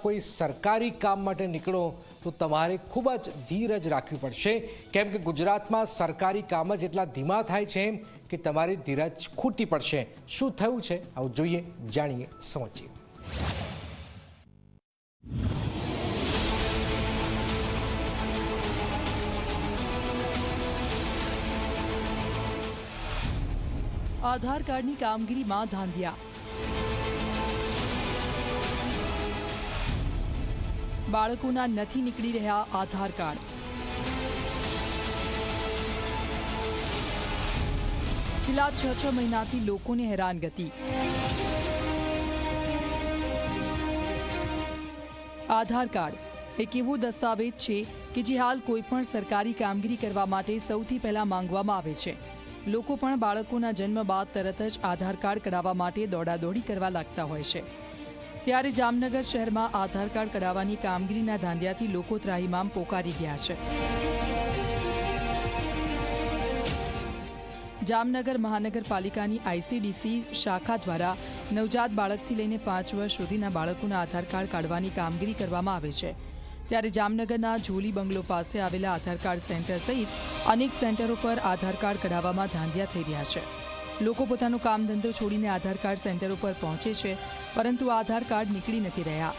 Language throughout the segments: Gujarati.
કોઈ સરકારી કામ માટે નીકળો તો તમારે ખૂબ જ ધીરજ રાખવી પડશે, કેમ કે ગુજરાતમાં સરકારી કામ જ એટલા ધીમા થાય છે કે તમારી ધીરજ ખૂટી પડશે। શું થયું છે આવું જોઈએ, જાણીએ, સમજીએ। आधार कार्डनी कामगीरीमां धांधिया। बाळकोना नथी નીકળી રહ્યા आधार कार्ड। છેલ્લા 6 મહિનાથી લોકોને હેરાનગતિ। आधार कार्ड एक એવો દસ્તાવેજ છે કે જે હાલ કોઈપણ સરકારી કામગીરી કરવા માટે સૌથી પહેલા માંગવામાં આવે છે। લોકો પણ બાળકોના જન્મ બાદ તરત જ આધાર કાર્ડ કઢાવવા માટે દોડાદોડી કરવા લાગતા હોય છે। ત્યારે જામનગર શહેરમાં આધાર કાર્ડ કઢાવવાની કામગીરીના ધાંધિયાથી લોકો ત્રાહિમામ પોકારી ગયા છે। જામનગર મહાનગરપાલિકાની આઈસીડીસી શાખા દ્વારા નવજાત બાળકથી લઈને 5 વર્ષ સુધીના બાળકોના આધાર કાર્ડ કાઢવાની કામગીરી કરવામાં આવે છે। ત્યારે જામનગરના ઝોલી બંગલો પાસે આવેલા આધાર કાર્ડ સેન્ટર સહિત અનેક સેન્ટરો પર આધાર કાર્ડ કઢાવવામાં ધાંધિયા થઈ રહ્યા છે। લોકો પોતાનો કામ ધંધો છોડીને આધાર કાર્ડ સેન્ટરો પર પહોંચે છે, પરંતુ આધાર કાર્ડ નીકળી નથી રહ્યા।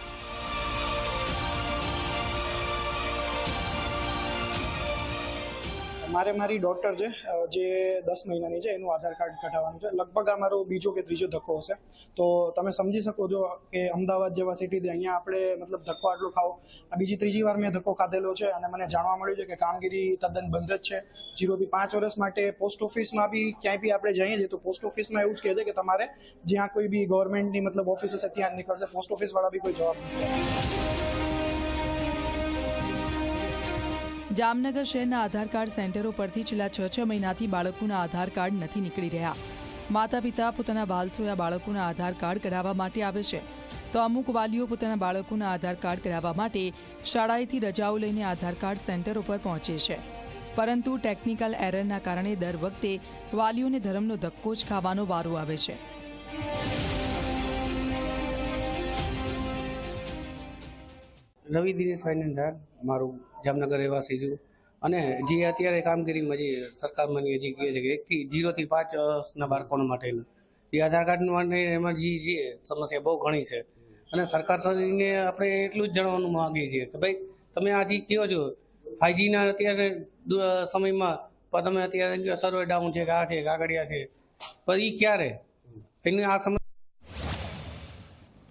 મારી ડોટર છે જે 10 મહિનાની છે, એનું આધાર કાર્ડ કઢાવવાનું છે। લગભગ આ મારો બીજો કે ત્રીજો ધક્કો હશે। તો તમે સમજી શકો છો કે અમદાવાદ જેવા સિટી અહીંયા આપણે મતલબ ધક્કો આટલો ખાવો, આ બીજી ત્રીજી વાર મેં ધક્કો ખાધેલો છે અને મને જાણવા મળ્યું છે કે કામગીરી તદ્દન બંધ જ છે। 0 થી 5 વર્ષ માટે પોસ્ટ ઓફિસમાં બી ક્યાંય બી આપણે જઈએ છીએ તો પોસ્ટ ઓફિસમાં એવું જ કહે છે કે તમારે જ્યાં કોઈ બી ગવર્મેન્ટની મતલબ ઓફિસ હશે ત્યાં જ નીકળશે, પોસ્ટ ઓફિસવાળા બી કોઈ જવાબ નથી આપતા। જામનગર શહેરના આધાર કાર્ડ સેન્ટરો પરથી છેલ્લા 6 મહિનાથી બાળકોના આધાર કાર્ડ નથી નીકળી રહ્યા। માતા પિતા પોતાના વાલસોયા બાળકોના આધાર કાર્ડ કઢાવવા માટે આવે છે, તો અમુક વાલીઓ પોતાના બાળકોના આધાર કાર્ડ કઢાવવા માટે શાળાએથી રજાઓ લઈને આધાર કાર્ડ સેન્ટરો પર પહોંચે છે, પરંતુ ટેકનિકલ એરરના કારણે દર વખતે વાલીઓને ધર્મનો ધક્કો જ ખાવાનો વારો આવે છે। રવિ દિનેશભાઈ નંદાર મારું જામનગર રહેવાસી છું અને જે અત્યારે કામગીરીમાં જે સરકારમાં હજી કહે છે કે 0 થી 5 વર્ષના બાળકો માટેનું એ આધાર કાર્ડ માટે એમાં જે સમસ્યા બહુ ઘણી છે અને સરકાર શ્રીને આપણે એટલું જ જણાવવાનું માંગીએ છીએ કે ભાઈ તમે આ જે કહો છો 5Gના અત્યારે સમયમાં પણ તમે અત્યારે સર્વર ડાઉન છે કે આ છે કાગળિયા છે, પણ એ ક્યારે એની આ સમસ્યા